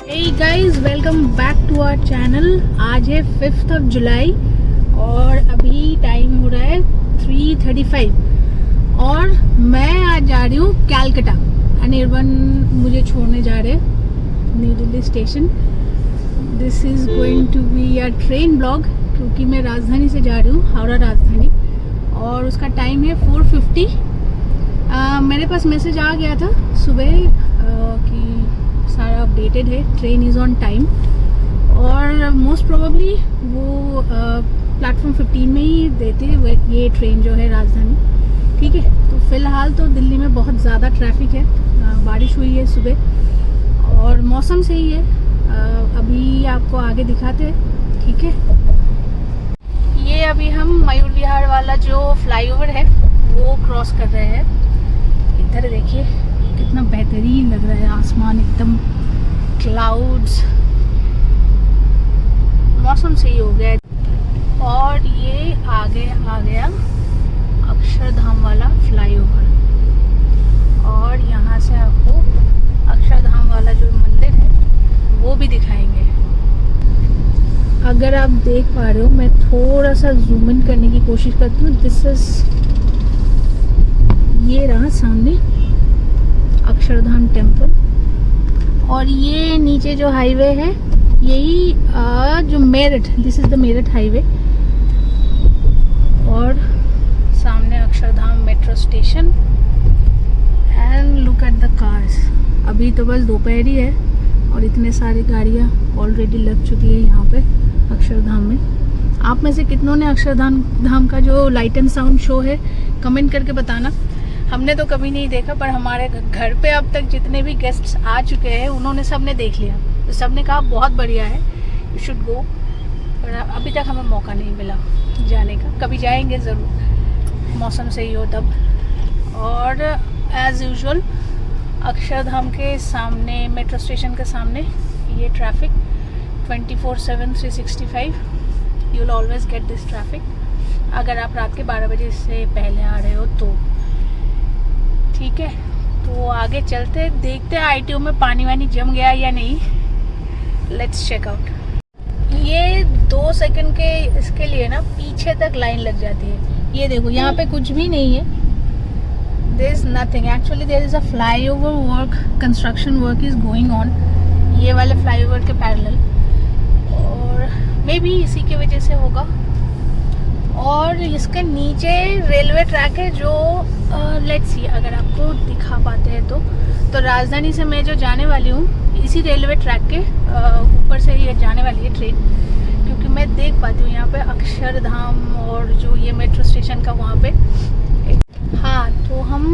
Hey guys, welcome back to our channel. आज है 5th जुलाई और अभी टाइम हो रहा है 3:35 और मैं आज जा रही हूँ कैलकटा। अनिर्बन मुझे छोड़ने जा रहे हैं New Delhi station. This is going to be a train blog क्योंकि मैं राजधानी से जा रही हूँ, हावड़ा राजधानी, और उसका टाइम है 4:50। मेरे पास मैसेज आ गया था सुबह कि सारा अपडेटेड है, ट्रेन इज़ ऑन टाइम और मोस्ट प्रोबेबली वो प्लेटफॉर्म 15 में ही देते ये ट्रेन जो है राजधानी। ठीक है, तो फ़िलहाल तो दिल्ली में बहुत ज़्यादा ट्रैफिक है। बारिश हुई है सुबह और मौसम सही है। अभी आपको आगे दिखाते हैं। ठीक है, ये अभी हम मयूर विहार वाला जो फ्लाईओवर है वो क्रॉस कर रहे हैं। इधर देखिए कितना बेहतरीन लग रहा है, आसमान एकदम क्लाउड्स, मौसम सही हो गया है। और ये आगे आ गया अक्षरधाम वाला फ्लाईओवर और यहाँ से आपको अक्षरधाम वाला जो मंदिर है वो भी दिखाएंगे। अगर आप देख पा रहे हो, मैं थोड़ा सा जूम इन करने की कोशिश करती हूँ। दिस इज, ये रहा सामने अक्षरधाम टेम्पल और ये नीचे जो हाईवे है यही जो Meerut, this is the Meerut highway, और सामने Akshardham metro station. And look at the cars. अभी तो बस दोपहर ही है और इतने सारी गाड़ियाँ ऑलरेडी लग चुकी है यहाँ पे अक्षरधाम में। आप में से कितनों ने अक्षरधाम का जो लाइट एंड साउंड शो है कमेंट करके बताना। हमने तो कभी नहीं देखा, पर हमारे घर पे अब तक जितने भी गेस्ट्स आ चुके हैं उन्होंने सबने देख लिया, तो सबने कहा बहुत बढ़िया है, यू शुड गो। पर अभी तक हमें मौका नहीं मिला जाने का। कभी जाएंगे ज़रूर, मौसम सही हो तब। और एज़ यूजुअल अक्षरधाम के सामने, मेट्रो स्टेशन के सामने ये traffic 24/7 365, you will always get this traffic अगर आप रात के 12 बजे से पहले आ रहे हो तो। ठीक है, तो आगे चलते देखते हैं ITO में पानी वानी जम गया या नहीं। Let's check out. ये 2 सेकंड के इसके लिए ना पीछे तक लाइन लग जाती है। ये देखो यहाँ पे कुछ भी नहीं है, there is nothing actually. There is a flyover work, construction work is going on ये वाले फ्लाईओवर के पैरेलल, और मे बी इसी की वजह से होगा। और इसके नीचे रेलवे ट्रैक है जो लेट्स सी अगर आपको दिखा पाते हैं तो राजधानी से मैं जो जाने वाली हूँ इसी रेलवे ट्रैक के ऊपर से ही जाने वाली है ट्रेन, क्योंकि मैं देख पाती हूँ यहाँ पे अक्षरधाम और जो ये मेट्रो स्टेशन का वहाँ पे। हाँ, तो हम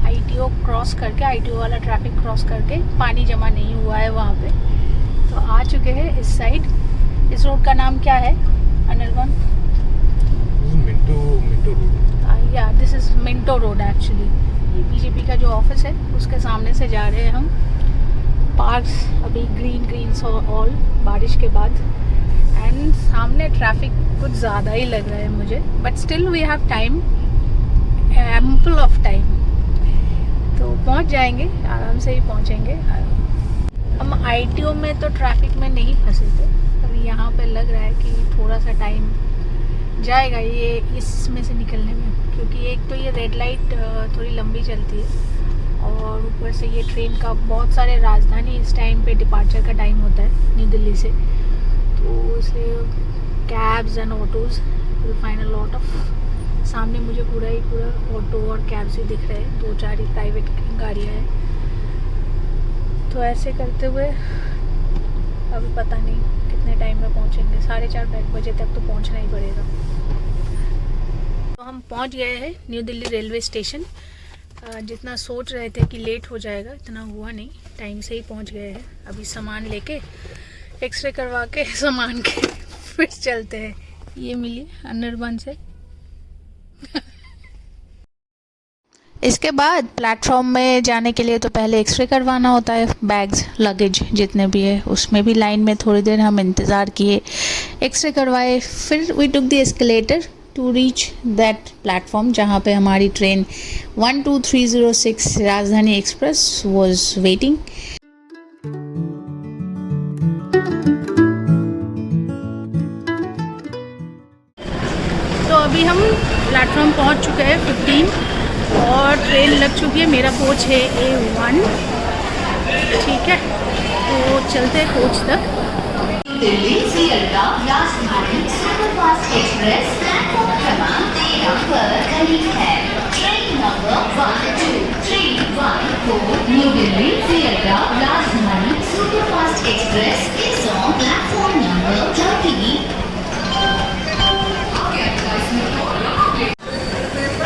ITO क्रॉस करके, ITO वाला ट्रैफिक क्रॉस करके, पानी जमा नहीं हुआ है वहाँ पे, तो आ चुके हैं इस साइड। इस रोड का नाम क्या है Anirban? Minto road. Yeah this is Minto road actually. ये BJP का जो ऑफिस है उसके सामने से जा रहे हैं हम। पार्क्स अभी ग्रीन ऑल बारिश के बाद, एंड सामने ट्रैफिक कुछ ज़्यादा ही लग रहा है मुझे, but still we have time, ample of time, तो पहुंच जाएंगे, आराम से ही पहुंचेंगे। हम ITO में तो ट्रैफिक में नहीं फंसे थे, पर यहाँ पे लग रहा है कि थोड़ा सा टाइम जाएगा ये इसमें से निकलने में, क्योंकि एक तो ये रेड लाइट थोड़ी लंबी चलती है और ऊपर से ये ट्रेन का बहुत सारे राजधानी इस टाइम पे डिपार्चर का टाइम होता है न्यू दिल्ली से, तो इसलिए cabs and autos will find a lot of. सामने मुझे पूरा ऑटो और कैब्स ही दिख रहे हैं, 2-4 ही प्राइवेट गाड़ियाँ हैं। तो ऐसे करते हुए अभी पता नहीं कितने टाइम में पहुँचेंगे, 4:30 बजे तक तो पहुँचना ही पड़ेगा। तो हम पहुँच गए हैं न्यू दिल्ली रेलवे स्टेशन। जितना सोच रहे थे कि लेट हो जाएगा इतना हुआ नहीं, टाइम से ही पहुँच गए हैं। अभी सामान लेके, एक्सरे करवा के सामान के फिर चलते हैं। ये मिली अनिर्बन से। इसके बाद प्लेटफॉर्म में जाने के लिए तो पहले एक्सरे करवाना होता है, बैग्स लगेज जितने भी है, उसमें भी लाइन में थोड़ी देर हम इंतज़ार किए, एक्सरे करवाए, फिर we took the escalator to reach that platform जहाँ पे हमारी ट्रेन 12306 राजधानी एक्सप्रेस वॉज वेटिंग। प्लेटफॉर्म पहुंच चुके हैं 15 और ट्रेन लग चुकी है। मेरा कोच है A1, ठीक है, तो चलते हैं कोच तक। Delhi Sealdah Rajdhani superfast express platform क्रमांक 13 पर खड़ी है। Train number 12314 new Delhi Sealdah Rajdhani superfast express is on platform number 30।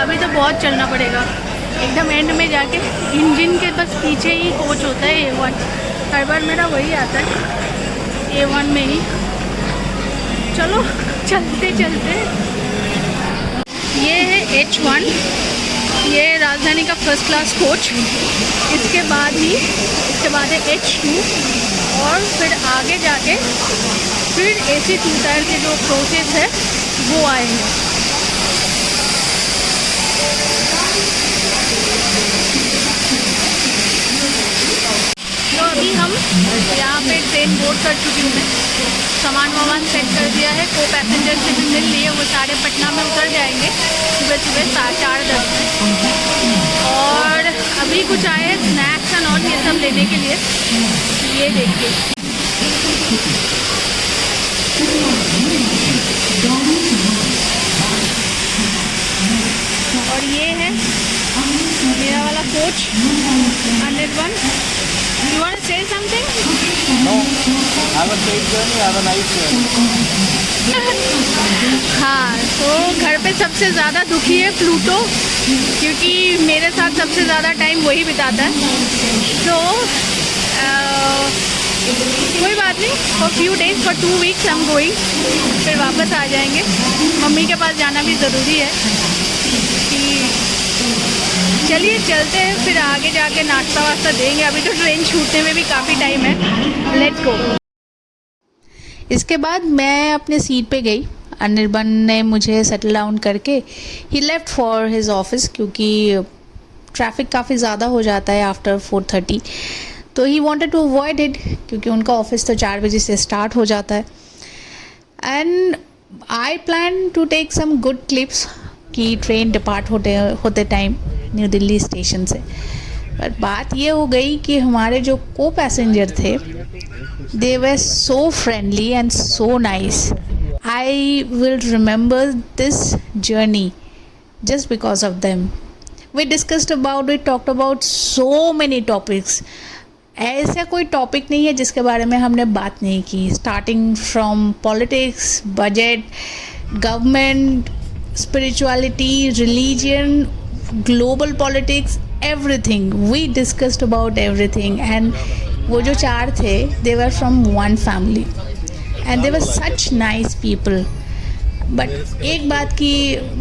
अभी तो बहुत चलना पड़ेगा, एकदम एंड में जाके इंजन के बस पीछे ही कोच होता है A1। हर बार मेरा वही आता है A1 में ही। चलो चलते चलते। ये है H1, ये राजधानी का फर्स्ट क्लास कोच। इसके बाद है H2 और फिर आगे जाके फिर AC 2 टायर के जो कोचेस है वो आएंगे। तो अभी हम यहाँ पे ट्रेन बोर्ड कर चुकी हूँ मैं, सामान सेट कर दिया है। को पैसेंजर से भी मिल लिए, वो सारे पटना में उतर जाएंगे सुबह 4:10 में। और अभी कुछ आए हैं स्नैक्स एंड और ये सब लेने के लिए। ये देखिए, और ये है मेरा वाला coach Anirban। You want to say something? No, have a safe journey, have a nice journey. हाँ, तो घर पे सबसे ज़्यादा दुखी है प्लूटो, क्योंकि मेरे साथ सबसे ज़्यादा टाइम वही बिताता है। तो कोई बात नहीं, for few days, for 2 weeks हम गोइंग, फिर वापस आ जाएंगे। मम्मी के पास जाना भी ज़रूरी है। चलिए चलते हैं, फिर आगे जाके नाश्ता वास्ता देंगे। अभी तो ट्रेन छूटने में भी काफ़ी टाइम है। Let's go. इसके बाद मैं अपने सीट पे गई। अनिर्बन ने मुझे सेटल डाउन करके ही लेफ्ट फॉर हिज ऑफिस, क्योंकि ट्रैफिक काफ़ी ज़्यादा हो जाता है आफ्टर 4:30। तो he wanted to avoid it, क्योंकि उनका ऑफिस तो 4 बजे से स्टार्ट हो जाता है। And I plan to take some good clips कि ट्रेन डिपार्ट होते टाइम न्यू दिल्ली स्टेशन से। पर बात ये हो गई कि हमारे जो को पैसेंजर थे, they were so friendly and so nice. I will remember this journey just because of them. We discussed about it, talked about so many topics. ऐसा कोई टॉपिक नहीं है जिसके बारे में हमने बात नहीं की, starting from politics, budget, government, spirituality, religion, global politics, everything. We discussed about everything. And वो जो 4 थे, they were from one family and they were such nice people. But एक बात की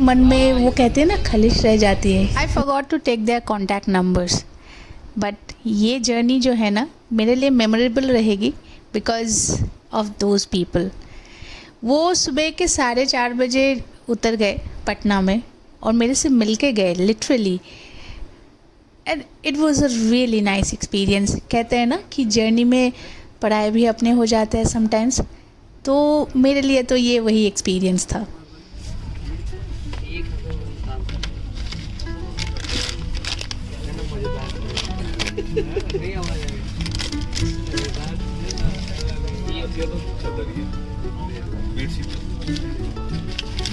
मन में वो कहते हैं ना, खलिश रह जाती है। I forgot to take their contact numbers. But ये जर्नी जो है ना, मेरे लिए मेमोरेबल रहेगी because of those people. वो सुबह के 4:30 बजे उतर गए पटना में और मेरे से मिल के गए literally. And it was a really nice experience. कहते हैं ना कि जर्नी में पढ़ाई भी अपने हो जाते हैं समटाइम्स, तो मेरे लिए तो ये वही एक्सपीरियंस था।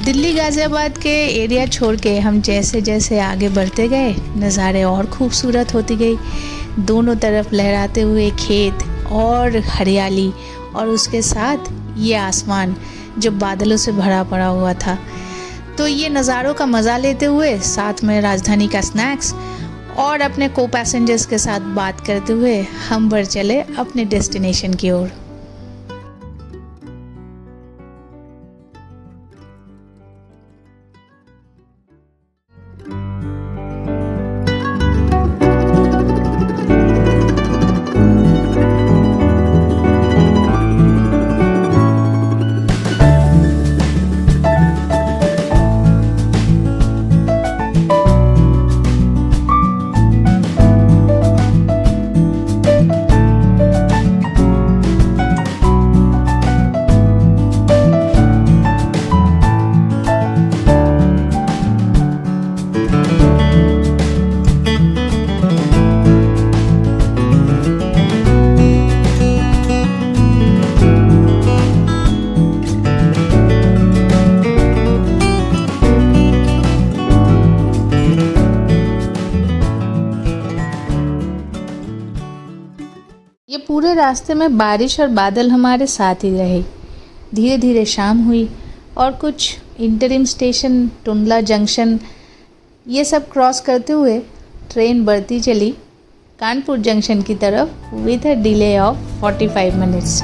दिल्ली गाज़ियाबाद के एरिया छोड़ के हम जैसे जैसे आगे बढ़ते गए, नज़ारे और खूबसूरत होती गई। दोनों तरफ लहराते हुए खेत और हरियाली, और उसके साथ ये आसमान जो बादलों से भरा पड़ा हुआ था। तो ये नज़ारों का मज़ा लेते हुए, साथ में राजधानी का स्नैक्स और अपने को पैसेंजर्स के साथ बात करते हुए हम बढ़ चले अपने डेस्टिनेशन की ओर। पूरे रास्ते में बारिश और बादल हमारे साथ ही रहे। धीरे धीरे शाम हुई और कुछ इंटरिम स्टेशन, टुंडला जंक्शन, ये सब क्रॉस करते हुए ट्रेन बढ़ती चली कानपुर जंक्शन की तरफ with a delay of 45 minutes.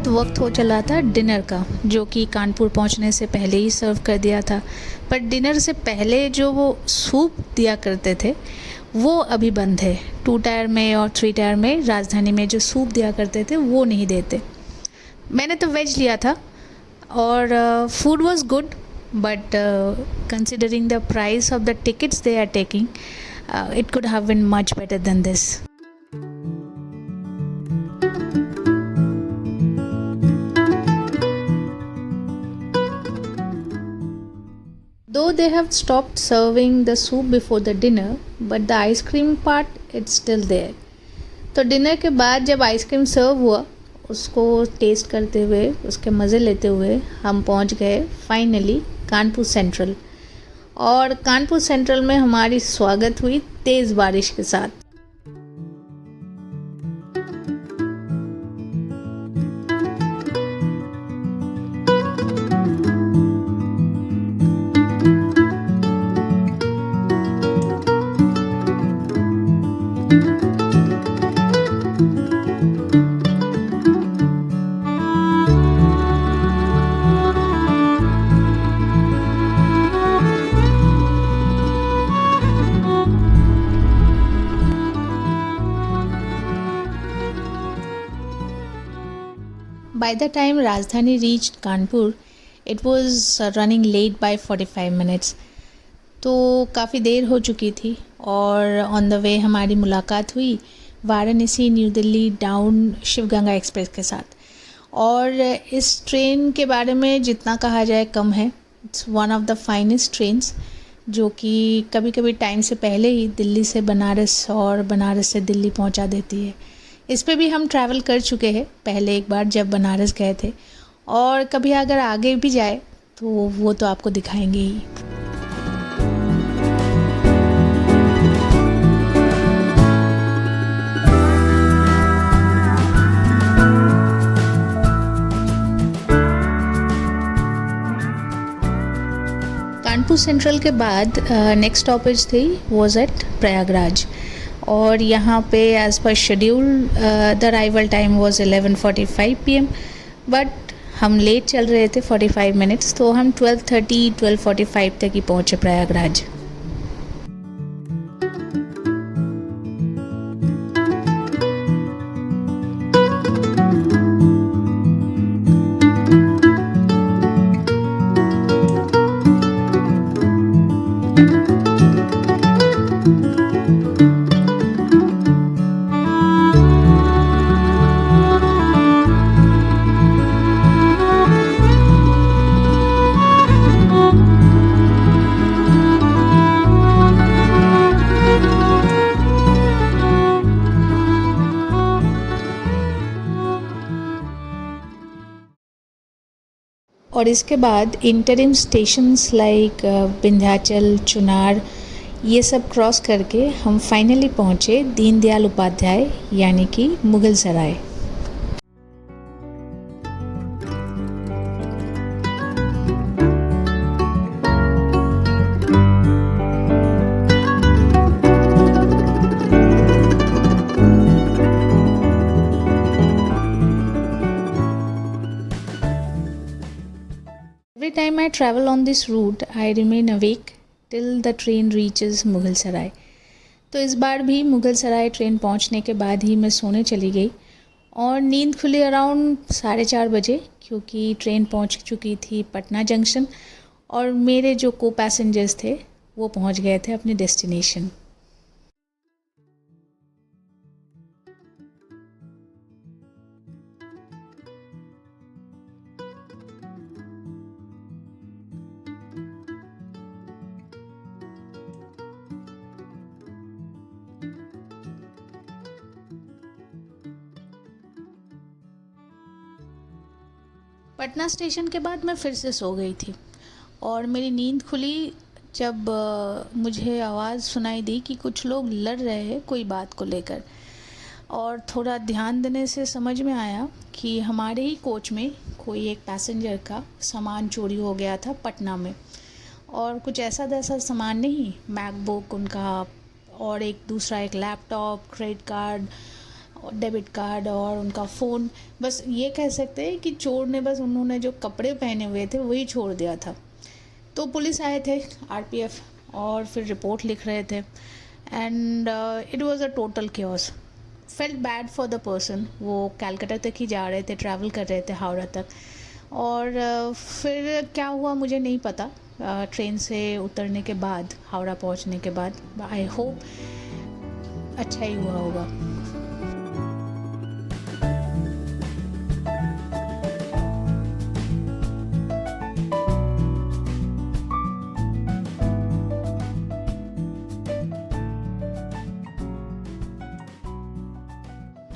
वक्त हो चला था डिनर का, जो कि कानपुर पहुंचने से पहले ही सर्व कर दिया था। पर डिनर से पहले जो वो सूप दिया करते थे वो अभी बंद है। 2 टायर में और 3 टायर में राजधानी में जो सूप दिया करते थे वो नहीं देते। मैंने तो वेज लिया था और food was good, but considering the price of the tickets they are taking, it could have been much better than this. Though they have stopped serving the soup before the dinner, but the ice cream part, it's still there. तो dinner के बाद जब ice cream सर्व हुआ, उसको test करते हुए, उसके मज़े लेते हुए हम पहुंच गए फाइनली कानपुर सेंट्रल। और कानपुर सेंट्रल में हमारी स्वागत हुई तेज़ बारिश के साथ। By the time Rajdhani reached Kanpur, it was running late by 45 minutes. तो काफ़ी देर हो चुकी थी और ऑन द वे हमारी मुलाकात हुई वाराणसी न्यू दिल्ली डाउन शिव गंगा एक्सप्रेस के साथ। और इस ट्रेन के बारे में जितना कहा जाए कम है। It's one of the finest trains, जो कि कभी कभी टाइम से पहले ही दिल्ली से बनारस और बनारस से दिल्ली पहुंचा देती है। इस पे भी हम ट्रैवल कर चुके हैं पहले एक बार जब बनारस गए थे, और कभी अगर आगे भी जाए तो वो तो आपको दिखाएंगे ही। कानपुर सेंट्रल के बाद नेक्स्ट स्टॉपेज थी वॉज एट प्रयागराज, और यहाँ पे as per schedule the arrival time was 11:45 PM, but हम लेट चल रहे थे 45 मिनट्स, तो हम 12:45 तक ही पहुँचे प्रयागराज। और इसके बाद interim stations like Vindhyachal, Chunar, ये सब क्रॉस करके हम फाइनली पहुँचे दीनदयाल उपाध्याय यानी कि मुगल सराय। Every time I travel on this route, I remain awake till the train reaches Mughal सराय। तो इस बार भी मुगल सराय ट्रेन पहुंचने के बाद ही मैं सोने चली गई, और नींद खुली अराउंड 4:30 बजे, क्योंकि ट्रेन पहुंच चुकी थी पटना जंक्शन और मेरे जो को पैसेंजर्स थे वो पहुंच गए थे अपने डेस्टिनेशन। पटना स्टेशन के बाद मैं फिर से सो गई थी और मेरी नींद खुली जब मुझे आवाज़ सुनाई दी कि कुछ लोग लड़ रहे हैं कोई बात को लेकर। और थोड़ा ध्यान देने से समझ में आया कि हमारे ही कोच में कोई एक पैसेंजर का सामान चोरी हो गया था पटना में। और कुछ ऐसा वैसा सामान नहीं, मैकबुक उनका और एक laptop, credit card, debit card और उनका फ़ोन। बस ये कह सकते हैं कि चोर ने बस उन्होंने जो कपड़े पहने हुए थे वही छोड़ दिया था। तो पुलिस आए थे, आरपीएफ, और फिर रिपोर्ट लिख रहे थे। And it was a total chaos. Felt bad for the person. वो कलकत्ता तक ही जा रहे थे, ट्रैवल कर रहे थे हावड़ा तक। और फिर क्या हुआ मुझे नहीं पता। ट्रेन से उतरने के बाद, हावड़ा पहुंचने के बाद, आई होप अच्छा ही हुआ होगा।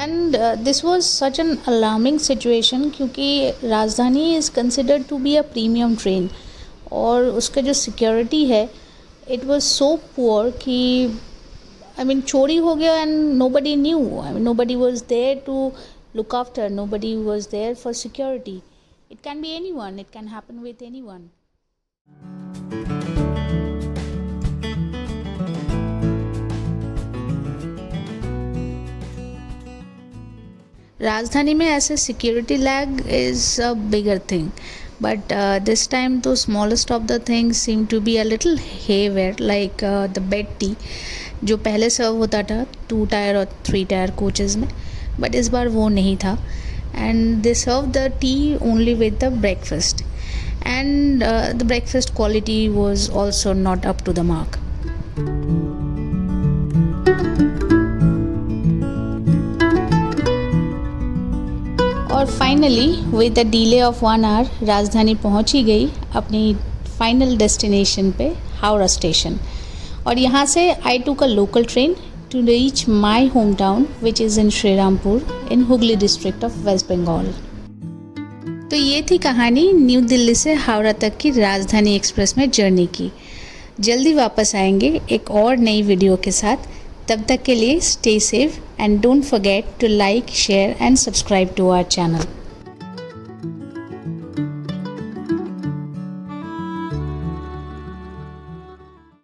And this was such an alarming situation क्योंकि Rajdhani is considered to be a premium train और उसका जो सिक्योरिटी है इट वॉज सो पुअर कि चोरी हो गया and nobody knew. Nobody was there to look after, nobody was there for security. It can be anyone, it can happen with anyone. Rajdhani में ऐसे security lag is a bigger thing, but this time तो smallest of the things seem to be a little haywire, like the bed tea जो पहले सर्व होता था 2 tyre और 3 tyre coaches में, but इस बार वो नहीं था। And they serve the tea only with the breakfast, and the breakfast quality was also not up to the mark. और finally with the delay of 1 hour Rajdhani पहुंच ही गई अपनी फाइनल डेस्टिनेशन पे, हावड़ा स्टेशन। और यहाँ से आई टूक a local train to reach my hometown which is in Sri Rampur in Hooghly district of West Bengal। तो ये थी कहानी न्यू दिल्ली से हावड़ा तक की राजधानी एक्सप्रेस में जर्नी की। जल्दी वापस आएंगे एक और नई वीडियो के साथ। तब तक के लिए stay safe and don't forget to like, share and subscribe to our channel.